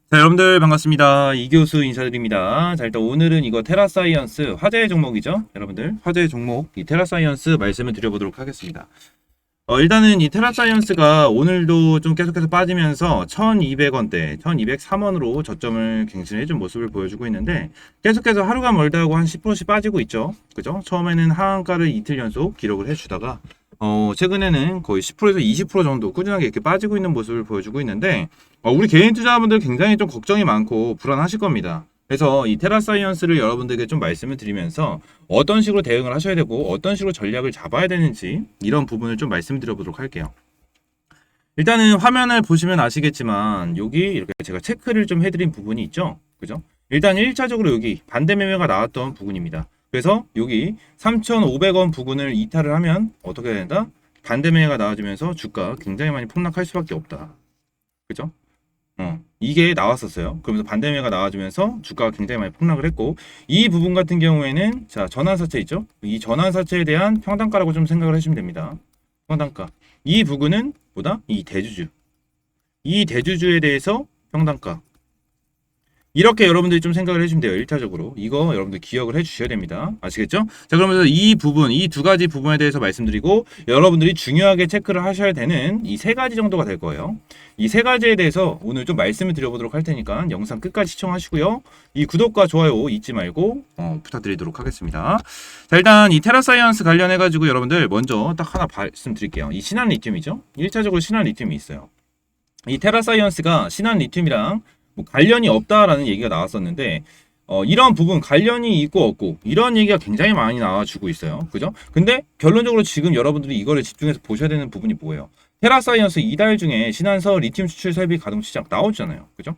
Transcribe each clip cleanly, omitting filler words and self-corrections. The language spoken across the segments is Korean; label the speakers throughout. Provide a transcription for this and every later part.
Speaker 1: 자, 여러분들 반갑습니다. 이교수 인사드립니다. 자, 일단 오늘은 이거 테라사이언스 화제의 종목이죠. 여러분들 화제의 종목 이 테라사이언스 말씀을 드려보도록 하겠습니다. 일단은 이 테라사이언스가 오늘도 좀 계속해서 빠지면서 1200원대, 1203원으로 저점을 갱신해준 모습을 보여주고 있는데 계속해서 하루가 멀다 하고 한 10%씩 빠지고 있죠. 그죠? 처음에는 하한가를 이틀 연속 기록을 해주다가 최근에는 거의 10%에서 20% 정도 꾸준하게 이렇게 빠지고 있는 모습을 보여주고 있는데 우리 개인 투자자분들 굉장히 좀 걱정이 많고 불안하실 겁니다. 그래서 이 테라사이언스를 여러분들에게 좀 말씀을 드리면서 어떤 식으로 대응을 하셔야 되고 어떤 식으로 전략을 잡아야 되는지 이런 부분을 좀 말씀드려 보도록 할게요. 일단은 화면을 보시면 아시겠지만 여기 이렇게 제가 체크를 좀 해드린 부분이 있죠. 그죠? 일단 1차적으로 여기 반대 매매가 나왔던 부분입니다. 그래서 여기 3,500원 부근을 이탈을 하면 어떻게 된다? 반대 매매가 나와주면서 주가 굉장히 많이 폭락할 수밖에 없다. 그죠? 이게 나왔었어요. 그러면서 반대 매매가 나와주면서 주가가 굉장히 많이 폭락을 했고 이 부분 같은 경우에는 자 전환사채 있죠? 이 전환사채에 대한 평단가라고 좀 생각을 하시면 됩니다. 평단가. 이 부분은 뭐다? 이 대주주. 이 대주주에 대해서 평단가. 이렇게 여러분들이 좀 생각을 해주면 돼요. 1차적으로. 이거 여러분들 기억을 해주셔야 됩니다. 아시겠죠? 자, 그러면서 이 부분, 이 두 가지 부분에 대해서 말씀드리고 여러분들이 중요하게 체크를 하셔야 되는 이 세 가지 정도가 될 거예요. 이 세 가지에 대해서 오늘 좀 말씀을 드려보도록 할 테니까 영상 끝까지 시청하시고요. 이 구독과 좋아요 잊지 말고 부탁드리도록 하겠습니다. 자, 일단 이 테라사이언스 관련해가지고 여러분들 먼저 딱 하나 말씀드릴게요. 이 신한 리튬이죠? 1차적으로 신한 리튬이 있어요. 이 테라사이언스가 신한 리튬이랑 뭐 관련이 없다라는 얘기가 나왔었는데 이런 부분 관련이 있고 없고 이런 얘기가 굉장히 많이 나와주고 있어요. 그죠? 근데 결론적으로 지금 여러분들이 이거를 집중해서 보셔야 되는 부분이 뭐예요? 테라사이언스 이달 중에 신한서 리튬 수출 설비 가동 시장 나오잖아요. 그죠?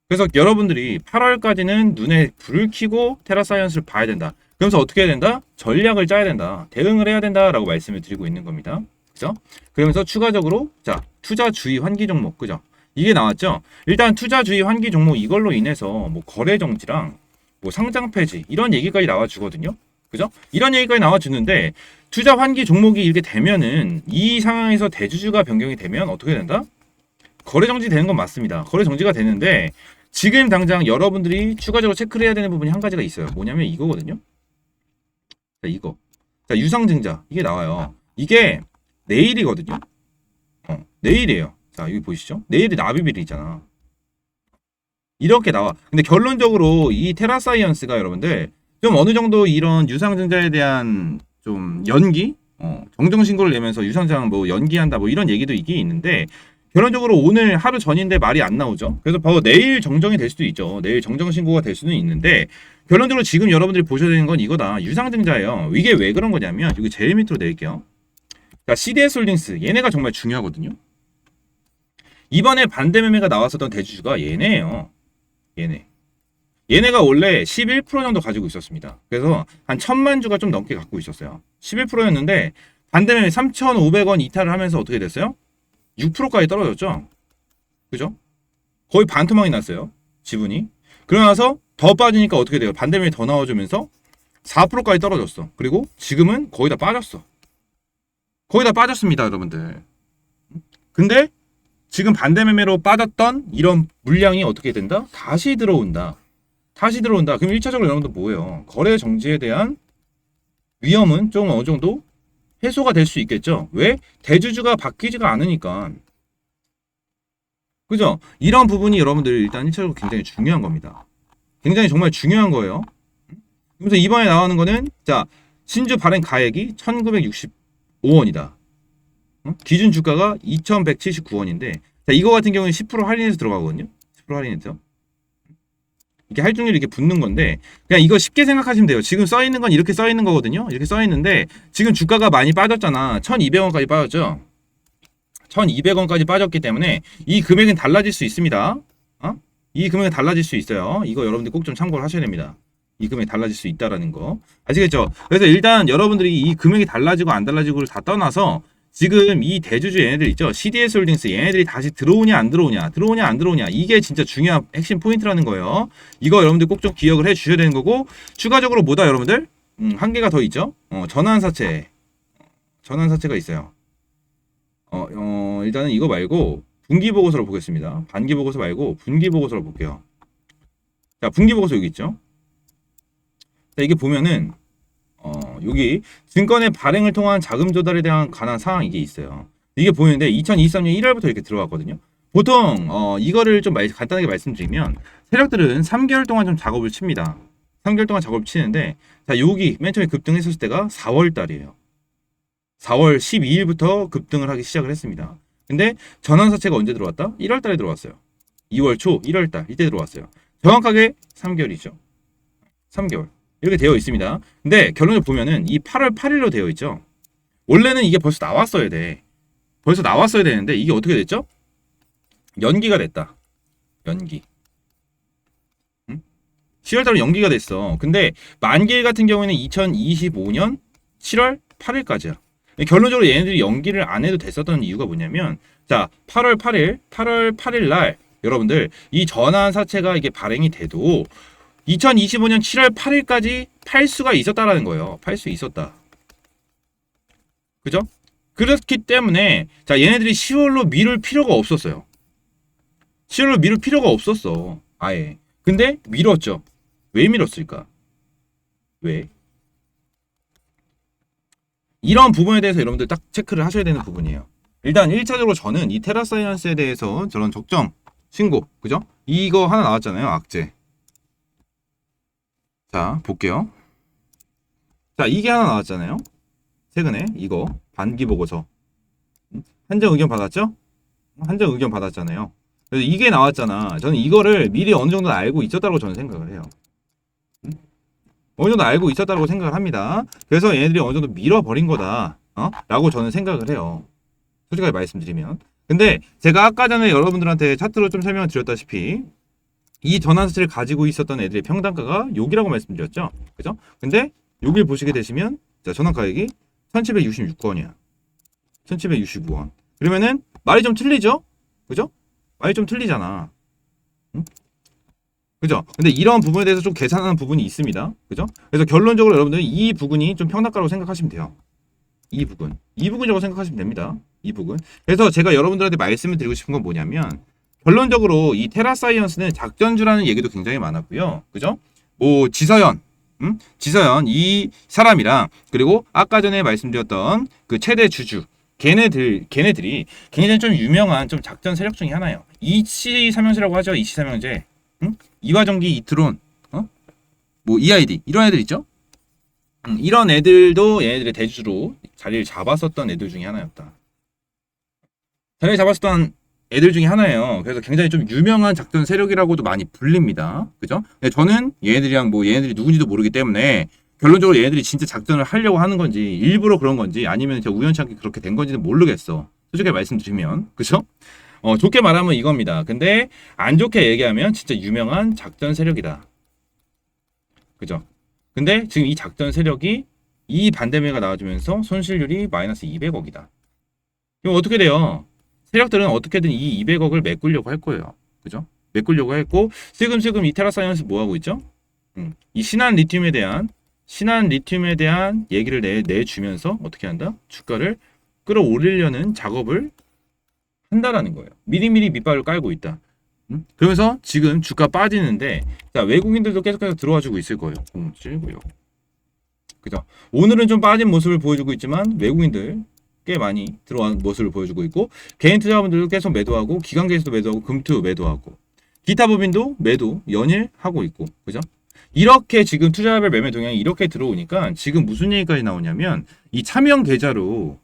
Speaker 1: 그래서 여러분들이 8월까지는 눈에 불을 켜고 테라사이언스를 봐야 된다. 그러면서 어떻게 해야 된다? 전략을 짜야 된다. 대응을 해야 된다라고 말씀을 드리고 있는 겁니다. 그죠? 그러면서 추가적으로 자 투자 주의 환기 종목 그죠? 이게 나왔죠. 일단 투자 주의 환기 종목 이걸로 인해서 뭐 거래 정지랑 뭐 상장 폐지 이런 얘기까지 나와주거든요. 그죠? 이런 얘기까지 나와주는데 투자 환기 종목이 이렇게 되면은 이 상황에서 대주주가 변경이 되면 어떻게 된다? 거래 정지 되는 건 맞습니다. 거래 정지가 되는데 지금 당장 여러분들이 추가적으로 체크를 해야 되는 부분이 한 가지가 있어요. 뭐냐면 이거거든요. 자, 이거. 자, 유상증자 이게 나와요. 이게 내일이거든요. 내일이에요. 자, 여기 보이시죠? 내일이 납입일이잖아. 이렇게 나와. 근데 결론적으로 이 테라사이언스가 여러분들 좀 어느 정도 이런 유상증자에 대한 좀 연기? 정정신고를 내면서 유상증자 뭐 연기한다 뭐 이런 얘기도 있긴 있는데 결론적으로 오늘 하루 전인데 말이 안 나오죠. 그래서 바로 내일 정정이 될 수도 있죠. 내일 정정신고가 될 수는 있는데 결론적으로 지금 여러분들이 보셔야 되는 건 이거다. 유상증자예요. 이게 왜 그런 거냐면 여기 제일 밑으로 내릴게요. 자, CDS홀딩스 얘네가 정말 중요하거든요. 이번에 반대 매매가 나왔었던 대주주가 얘네예요. 얘네가 원래 11% 정도 가지고 있었습니다. 그래서 한 1000만 주가 좀 넘게 갖고 있었어요. 11%였는데 반대 매매 3,500원 이탈을 하면서 어떻게 됐어요? 6%까지 떨어졌죠. 그죠? 거의 반토막이 났어요. 지분이. 그러고 나서 더 빠지니까 어떻게 돼요? 반대 매매 더 나와주면서 4%까지 떨어졌어. 그리고 지금은 거의 다 빠졌어. 거의 다 빠졌습니다, 여러분들. 근데 지금 반대 매매로 빠졌던 이런 물량이 어떻게 된다? 다시 들어온다. 그럼 1차적으로 여러분들 뭐예요? 거래 정지에 대한 위험은 좀 어느 정도 해소가 될 수 있겠죠? 왜? 대주주가 바뀌지가 않으니까. 그죠? 이런 부분이 여러분들 일단 1차적으로 굉장히 중요한 겁니다. 굉장히 정말 중요한 거예요. 그래서 이번에 나오는 거는 자 신주 발행 가액이 1965원이다. 기준 주가가 2179원인데 자, 이거 같은 경우는 10% 할인해서 들어가거든요. 10% 할인해서. 이게 할증률이 이렇게 붙는 건데 그냥 이거 쉽게 생각하시면 돼요. 지금 써 있는 건 이렇게 써 있는 거거든요. 이렇게 써 있는데 지금 주가가 많이 빠졌잖아. 1200원까지 빠졌죠. 1200원까지 빠졌기 때문에 이 금액은 달라질 수 있습니다. 이 금액은 달라질 수 있어요. 이거 여러분들 꼭 좀 참고를 하셔야 됩니다. 이 금액이 달라질 수 있다라는 거. 아시겠죠? 그래서 일단 여러분들이 이 금액이 달라지고 안 달라지고를 다 떠나서 지금 이 대주주 얘네들 있죠? CDS홀딩스 얘네들이 다시 들어오냐 안 들어오냐 이게 진짜 중요한 핵심 포인트라는 거예요. 이거 여러분들 꼭 좀 기억을 해 주셔야 되는 거고 추가적으로 뭐다 여러분들? 한 개가 더 있죠? 전환사채가 있어요. 일단은 이거 말고 분기 보고서를 보겠습니다. 반기 보고서 말고 분기 보고서를 볼게요. 자, 분기 보고서 여기 있죠. 자, 이게 보면은 여기 증권의 발행을 통한 자금 조달에 대한 관한 사항 이게 있어요. 이게 보이는데 2023년 1월부터 이렇게 들어왔거든요. 보통 이거를 좀 간단하게 말씀드리면 세력들은 3개월 동안 좀 작업을 칩니다. 3개월 동안 작업을 치는데 자, 여기 맨 처음에 급등했었을 때가 4월 달이에요. 4월 12일부터 급등을 하기 시작을 했습니다. 근데 전환사채가 언제 들어왔다? 1월 달에 들어왔어요. 2월 초, 1월 달 이때 들어왔어요. 정확하게 3개월이죠. 3개월. 이렇게 되어 있습니다. 근데 결론을 보면은 이 8월 8일로 되어 있죠. 원래는 이게 벌써 나왔어야 돼. 벌써 나왔어야 되는데 이게 어떻게 됐죠? 연기가 됐다. 연기. 10월달로 연기가 됐어. 근데 만기일 같은 경우에는 2025년 7월 8일까지야. 결론적으로 얘네들이 연기를 안 해도 됐었던 이유가 뭐냐면 자 8월 8일 날 여러분들 이 전환사채가 이게 발행이 돼도 2025년 7월 8일까지 팔 수가 있었다라는 거예요. 팔 수 있었다. 그죠? 그렇기 때문에 자 얘네들이 10월로 미룰 필요가 없었어요. 10월로 미룰 필요가 없었어. 아예. 근데 미뤘죠. 왜 미뤘을까? 왜? 이런 부분에 대해서 여러분들 딱 체크를 하셔야 되는 부분이에요. 일단 1차적으로 저는 이 테라사이언스에 대해서 저런 적정 신고, 그죠? 이거 하나 나왔잖아요. 악재. 자, 볼게요. 자, 이게 하나 나왔잖아요. 최근에 이거 반기 보고서 한정 의견 받았죠? 한정 의견 받았잖아요. 그래서 이게 나왔잖아. 저는 이거를 미리 어느 정도 알고 있었다고 저는 생각을 해요. 어느 정도 알고 있었다고 생각을 합니다. 그래서 얘네들이 어느 정도 밀어버린 거다. 라고 저는 생각을 해요. 솔직하게 말씀드리면. 근데 제가 아까 전에 여러분들한테 차트로 좀 설명을 드렸다시피 이 전환사채를 가지고 있었던 애들의 평단가가 여기라고 말씀드렸죠. 그죠? 근데 여기를 보시게 되시면 자, 전환가액이 1766원이야. 1769원. 그러면은 말이 좀 틀리죠? 그죠? 말이 좀 틀리잖아. 응? 그죠? 근데 이런 부분에 대해서 좀 계산하는 부분이 있습니다. 그죠? 그래서 결론적으로 여러분들 이 부분이 좀 평단가라고 생각하시면 돼요. 이 부분이라고 생각하시면 됩니다. 이 부분. 그래서 제가 여러분들한테 말씀을 드리고 싶은 건 뭐냐면 결론적으로 이 테라사이언스는 작전주라는 얘기도 굉장히 많았고요. 그죠? 뭐 지서연 이 사람이랑 그리고 아까 전에 말씀드렸던 그 최대 주주 걔네들이 굉장히 좀 유명한 좀 작전 세력 중에 하나예요. 이치 삼형제라고 하죠. 이치 삼형제. 이화전기, 이트론, 뭐 EID 이런 애들 있죠. 이런 애들도 얘네들의 대주주로 자리를 잡았었던 애들 중에 하나였다. 자리를 잡았었던 애들 중에 하나예요. 그래서 굉장히 좀 유명한 작전 세력이라고도 많이 불립니다. 그죠? 근데 저는 얘네들이 누군지도 모르기 때문에 결론적으로 얘네들이 진짜 작전을 하려고 하는 건지 일부러 그런 건지 아니면 진짜 우연치 않게 그렇게 된 건지는 모르겠어. 솔직히 말씀드리면. 그죠? 좋게 말하면 이겁니다. 근데 안 좋게 얘기하면 진짜 유명한 작전 세력이다. 그죠? 근데 지금 이 작전 세력이 이 반대매가 나와주면서 손실률이 마이너스 200억이다. 그럼 어떻게 돼요? 세력들은 어떻게든 이 200억을 메꾸려고 할 거예요. 그죠? 메꾸려고 했고 슬금슬금 이 테라사이언스 뭐 하고 있죠? 이 신한 리튬에 대한 얘기를 내주면서 어떻게 한다? 주가를 끌어올리려는 작업을 한다라는 거예요. 미리미리 밑발을 깔고 있다. 그러면서 지금 주가 빠지는데 자, 외국인들도 계속해서 들어와주고 있을 거예요. 079요. 그죠? 오늘은 좀 빠진 모습을 보여주고 있지만 외국인들 꽤 많이 들어온 모습을 보여주고 있고 개인 투자자분들도 계속 매도하고 기관계에서도 매도하고 금투 매도하고 기타 법인도 매도 연일하고 있고 그죠? 이렇게 지금 투자별 매매 동향이 이렇게 들어오니까 지금 무슨 얘기까지 나오냐면 이 차명 계좌로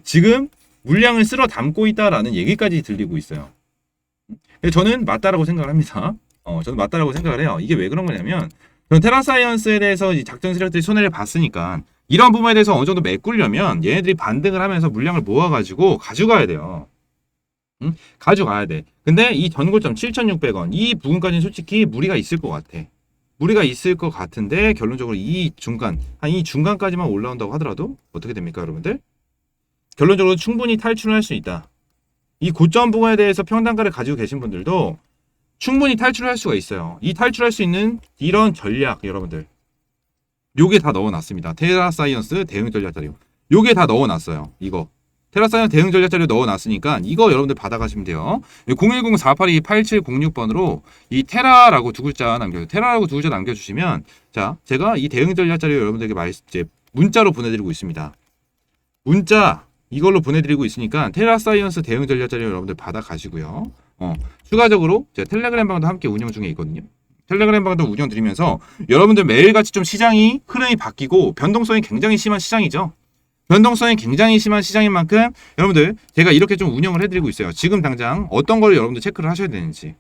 Speaker 1: 지금 물량을 쓸어 담고 있다라는 얘기까지 들리고 있어요. 저는 맞다라고 생각을 합니다. 저는 맞다라고 생각을 해요. 이게 왜 그런 거냐면 저는 테라사이언스에 대해서 이 작전 세력들이 손해를 봤으니까 이런 부분에 대해서 어느 정도 메꾸려면 얘네들이 반등을 하면서 물량을 모아가지고 가져가야 돼요. 가져가야 돼. 근데 이 전고점 7,600원 이 부분까지는 솔직히 무리가 있을 것 같아. 무리가 있을 것 같은데 결론적으로 이 중간까지만 올라온다고 하더라도 어떻게 됩니까 여러분들? 결론적으로 충분히 탈출할 수 있다. 이 고점 부분에 대해서 평단가를 가지고 계신 분들도 충분히 탈출할 수가 있어요. 이 탈출할 수 있는 이런 전략 여러분들 요게 다 넣어놨습니다. 테라사이언스 대응 전략 자료 요게 다 넣어놨어요. 이거 테라사이언스 대응 전략 자료 넣어놨으니까 이거 여러분들 받아가시면 돼요. 010-482-8706번으로 이 테라라고 두 글자 남겨주시면 자, 제가 이 대응 전략 자료 여러분들에게 이제 문자로 보내드리고 있습니다. 문자 이걸로 보내드리고 있으니까 테라사이언스 대응 전략 자료 여러분들 받아가시고요. 추가적으로 제가 텔레그램 방도 함께 운영 중에 있거든요. 텔레그램 방도 운영 드리면서 여러분들 매일같이 좀 시장이 흐름이 바뀌고 변동성이 굉장히 심한 시장이죠. 변동성이 굉장히 심한 시장인 만큼 여러분들 제가 이렇게 좀 운영을 해드리고 있어요. 지금 당장 어떤 걸 여러분들 체크를 하셔야 되는지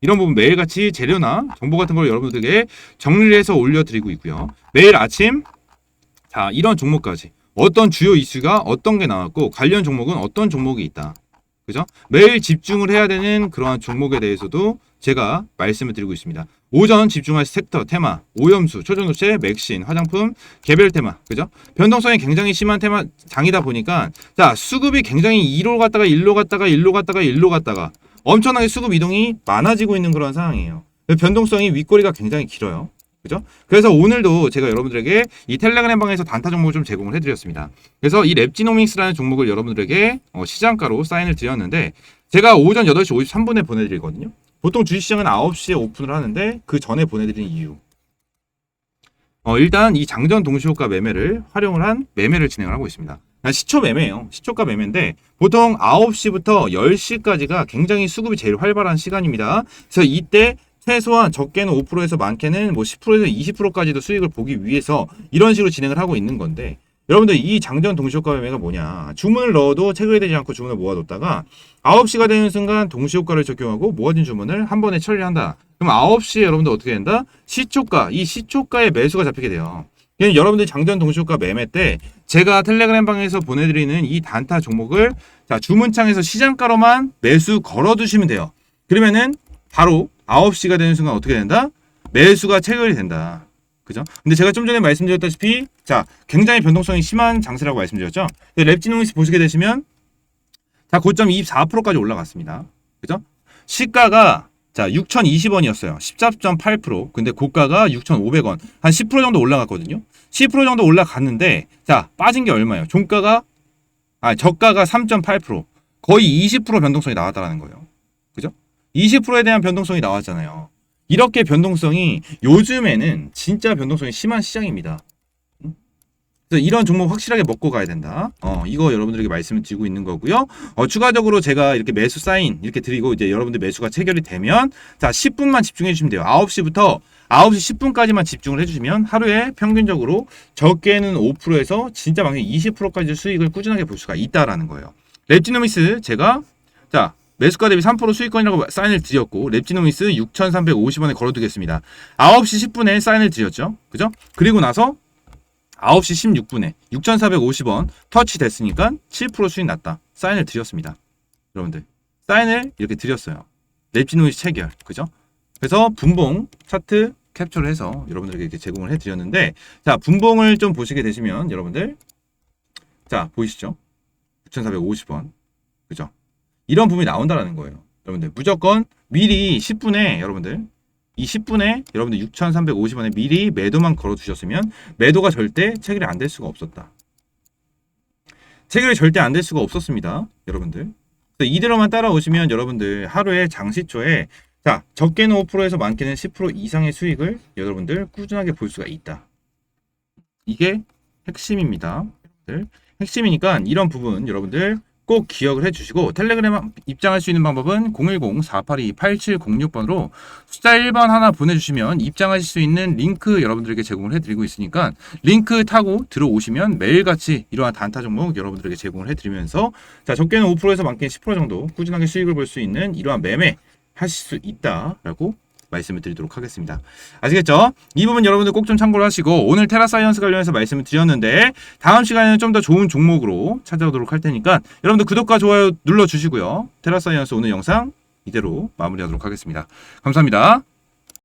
Speaker 1: 이런 부분 매일같이 재료나 정보 같은 걸 여러분들에게 정리를 해서 올려드리고 있고요. 매일 아침 자 이런 종목까지 어떤 주요 이슈가 어떤 게 나왔고 관련 종목은 어떤 종목이 있다. 그죠? 매일 집중을 해야 되는 그러한 종목에 대해서도 제가 말씀을 드리고 있습니다. 오전 집중할 섹터, 테마, 오염수, 초전도체, 맥신, 화장품, 개별 테마, 그죠? 변동성이 굉장히 심한 테마 장이다 보니까 자 수급이 굉장히 2로 갔다가 1로 갔다가 1로 갔다가 1로 갔다가 엄청나게 수급 이동이 많아지고 있는 그런 상황이에요. 변동성이 윗꼬리가 굉장히 길어요. 그죠? 그래서 오늘도 제가 여러분들에게 이 텔레그램 방에서 단타 종목을 좀 제공을 해드렸습니다. 그래서 이 랩지노믹스라는 종목을 여러분들에게 시장가로 사인을 드렸는데 제가 오전 8시 53분에 보내드리거든요. 보통 주식시장은 9시에 오픈을 하는데 그 전에 보내드린 이유 일단 이 장전 동시효과 매매를 활용을 한 매매를 진행을 하고 있습니다. 시초 매매예요. 시초가 매매인데 보통 9시부터 10시까지가 굉장히 수급이 제일 활발한 시간입니다. 그래서 이때 최소한 적게는 5%에서 많게는 뭐 10%에서 20%까지도 수익을 보기 위해서 이런 식으로 진행을 하고 있는 건데 여러분들 이 장전 동시효과 매매가 뭐냐 주문을 넣어도 체결되지 않고 주문을 모아뒀다가 9시가 되는 순간 동시효과를 적용하고 모아진 주문을 한 번에 처리를 한다. 그럼 9시에 여러분들 어떻게 된다? 시초가 이 시초가의 매수가 잡히게 돼요. 여러분들 장전 동시효과 매매 때 제가 텔레그램 방에서 보내드리는 이 단타 종목을 자 주문창에서 시장가로만 매수 걸어두시면 돼요. 그러면은 바로 9시가 되는 순간 어떻게 된다? 매수가 체결이 된다. 그죠? 근데 제가 좀 전에 말씀드렸다시피 자 굉장히 변동성이 심한 장세라고 말씀드렸죠. 랩지노믹스 보시게 되시면 자 고점 24%까지 올라갔습니다. 그죠? 시가가 자 6,020원이었어요. 14.8%. 근데 고가가 6,500원. 한 10% 정도 올라갔거든요. 10% 정도 올라갔는데 자 빠진 게 얼마예요? 저가가 3.8%. 거의 20% 변동성이 나왔다라는 거예요. 그죠? 20%에 대한 변동성이 나왔잖아요. 이렇게 변동성이 요즘에는 진짜 변동성이 심한 시장입니다. 그래서 이런 종목 확실하게 먹고 가야 된다. 이거 여러분들에게 말씀을 드리고 있는 거고요. 추가적으로 제가 이렇게 매수 사인 이렇게 드리고 이제 여러분들 매수가 체결이 되면 자 10분만 집중해 주시면 돼요. 9시부터 9시 10분까지만 집중을 해주시면 하루에 평균적으로 적게는 5%에서 진짜 많게 20%까지 수익을 꾸준하게 볼 수가 있다라는 거예요. 랩지노믹스 제가 자 매수가 대비 3% 수익권이라고 사인을 드렸고 랩지노믹스 6,350원에 걸어두겠습니다. 9시 10분에 사인을 드렸죠. 그죠? 그리고 나서 9시 16분에 6,450원 터치 됐으니까 7% 수익 났다. 사인을 드렸습니다. 여러분들 사인을 이렇게 드렸어요. 랩지노믹스 체결. 그죠? 그래서 분봉 차트 캡처를 해서 여러분들에게 이렇게 제공을 해드렸는데 자 분봉을 좀 보시게 되시면 여러분들 자 보이시죠? 6,450원. 그죠? 이런 부분이 나온다라는 거예요. 여러분들 무조건 미리 10분에 여러분들 이 10분에 여러분들 6,350원에 미리 매도만 걸어두셨으면 매도가 절대 체결이 안 될 수가 없었다. 체결이 절대 안 될 수가 없었습니다. 여러분들 이대로만 따라오시면 여러분들 하루에 장시초에 자 적게는 5%에서 많게는 10% 이상의 수익을 여러분들 꾸준하게 볼 수가 있다. 이게 핵심입니다. 핵심이니까 이런 부분 여러분들 꼭 기억을 해주시고 텔레그램 입장할 수 있는 방법은 010-482-8706번으로 숫자 1번 하나 보내주시면 입장하실 수 있는 링크 여러분들에게 제공을 해드리고 있으니까 링크 타고 들어오시면 매일같이 이러한 단타 종목 여러분들에게 제공을 해드리면서 자 적게는 5%에서 많게는 10% 정도 꾸준하게 수익을 볼 수 있는 이러한 매매 하실 수 있다라고 말씀을 드리도록 하겠습니다. 아시겠죠? 이 부분 여러분들 꼭 좀 참고를 하시고 오늘 테라사이언스 관련해서 말씀을 드렸는데 다음 시간에는 좀 더 좋은 종목으로 찾아오도록 할 테니까 여러분들 구독과 좋아요 눌러주시고요. 테라사이언스 오늘 영상 이대로 마무리하도록 하겠습니다. 감사합니다.